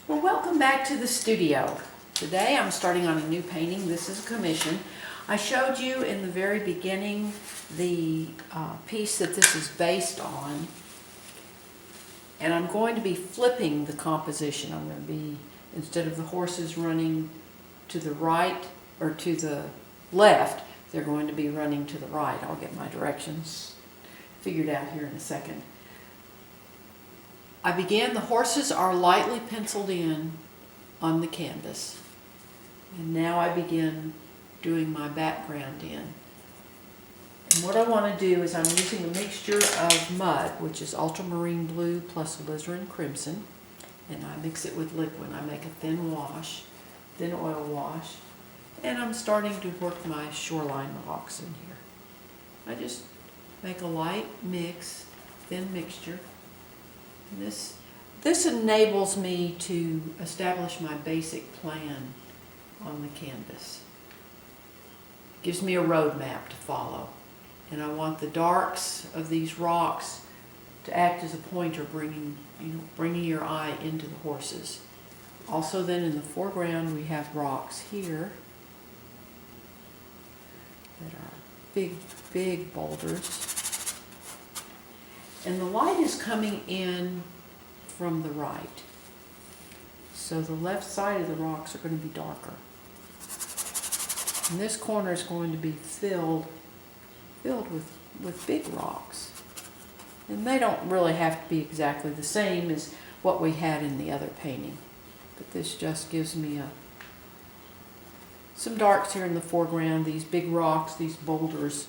Well, welcome back to the studio. Today I'm starting on a new painting. This is a commission. I showed you in the very beginning the piece that this is based on, and I'm going to be flipping the composition. I'm going to be, instead of the horses running to the right or to the left, they're going to be running to the right. I'll get my directions figured out here in a second. The horses are lightly penciled in on the canvas. And now I begin doing my background in. And what I want to do is I'm using a mixture of mud, which is Ultramarine Blue plus Alizarin Crimson. And I mix it with Liquin. I make a thin wash, thin oil wash. And I'm starting to work my shoreline rocks in here. I just make a light mix, thin mixture. And this enables me to establish my basic plan on the canvas. Gives me a roadmap to follow. And I want the darks of these rocks to act as a pointer, bringing your eye into the horses. Also then in the foreground we have rocks here that are big boulders. And the light is coming in from the right. So the left side of the rocks are going to be darker. And this corner is going to be filled with big rocks. And they don't really have to be exactly the same as what we had in the other painting. But this just gives me some darks here in the foreground. These big rocks, these boulders,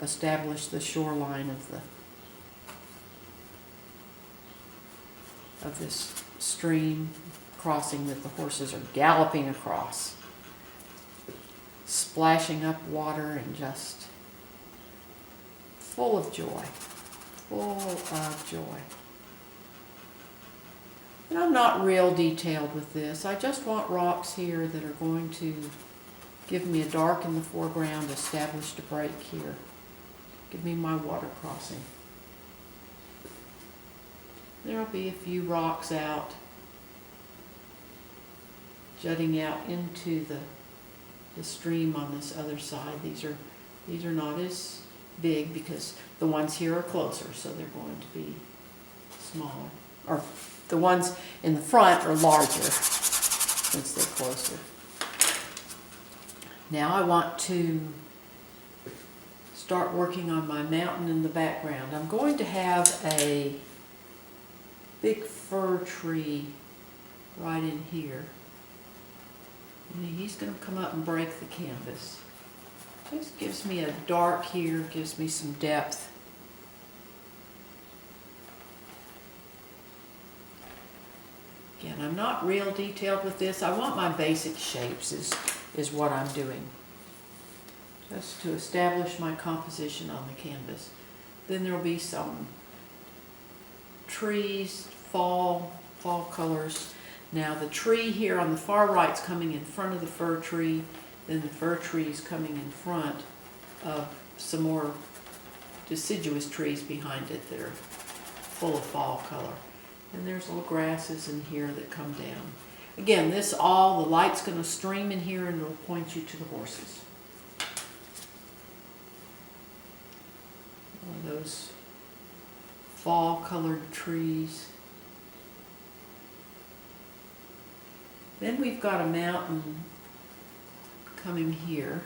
establish the shoreline of this stream crossing that the horses are galloping across, splashing up water and just full of joy. And I'm not real detailed with this. I just want rocks here that are going to give me a dark in the foreground, establish a break here. Give me my water crossing. There'll be a few rocks out, jutting out into the stream on this other side. These are not as big because the ones here are closer, so they're going to be smaller. Or the ones in the front are larger since they're closer. Now I want to start working on my mountain in the background. I'm going to have a big fir tree right in here. And he's going to come up and break the canvas. Just gives me a dark here, gives me some depth. Again, I'm not real detailed with this. I want my basic shapes is what I'm doing. Just to establish my composition on the canvas. Then there'll be some trees, fall colors. Now the tree here on the far right is coming in front of the fir tree, then the fir tree is coming in front of some more deciduous trees behind it that are full of fall color. And there's little grasses in here that come down. Again, the light's going to stream in here and it'll point you to the horses. One of those fall colored trees. Then we've got a mountain coming here.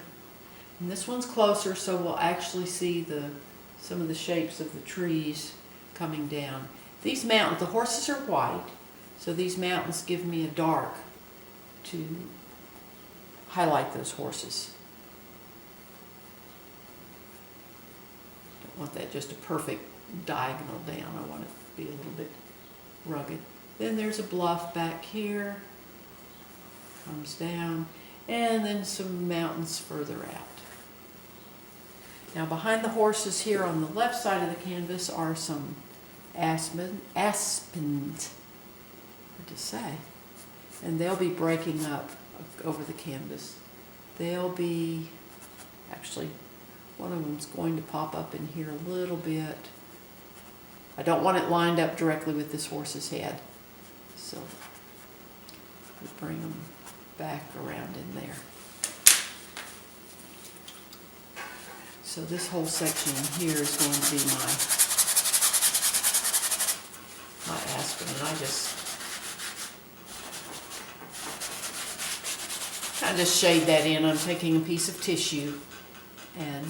And this one's closer, so we'll actually see some of the shapes of the trees coming down. These mountains, the horses are white, so these mountains give me a dark to highlight those horses. Don't want that just a perfect diagonal down. I want it to be a little bit rugged. Then there's a bluff back here, comes down, and then some mountains further out. Now behind the horses here on the left side of the canvas are some aspens, hard to say, and they'll be breaking up over the canvas. They'll be, actually, one of them's going to pop up in here a little bit. I don't want it lined up directly with this horse's head. So bring them back around in there. So this whole section here is going to be my aspen, and I just shade that in. I'm taking a piece of tissue and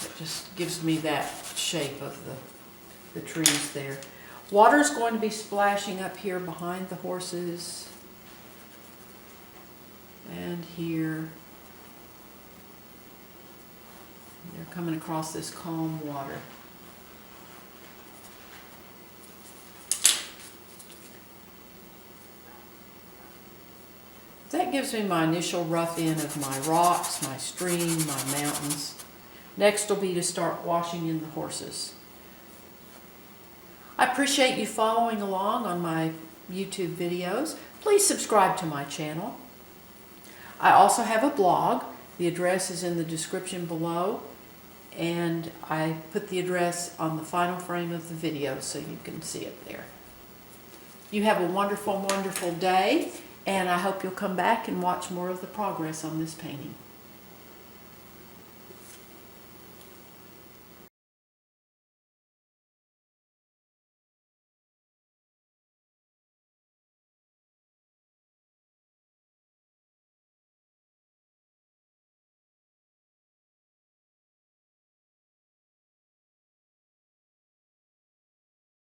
it just gives me that shape of the trees there. Water's going to be splashing up here behind the horses and here. They're coming across this calm water. That gives me my initial rough in of my rocks, my stream, my mountains. Next will be to start washing in the horses. I appreciate you following along on my YouTube videos. Please subscribe to my channel. I also have a blog. The address is in the description below, and I put the address on the final frame of the video so you can see it there. You have a wonderful, wonderful day, and I hope you'll come back and watch more of the progress on this painting.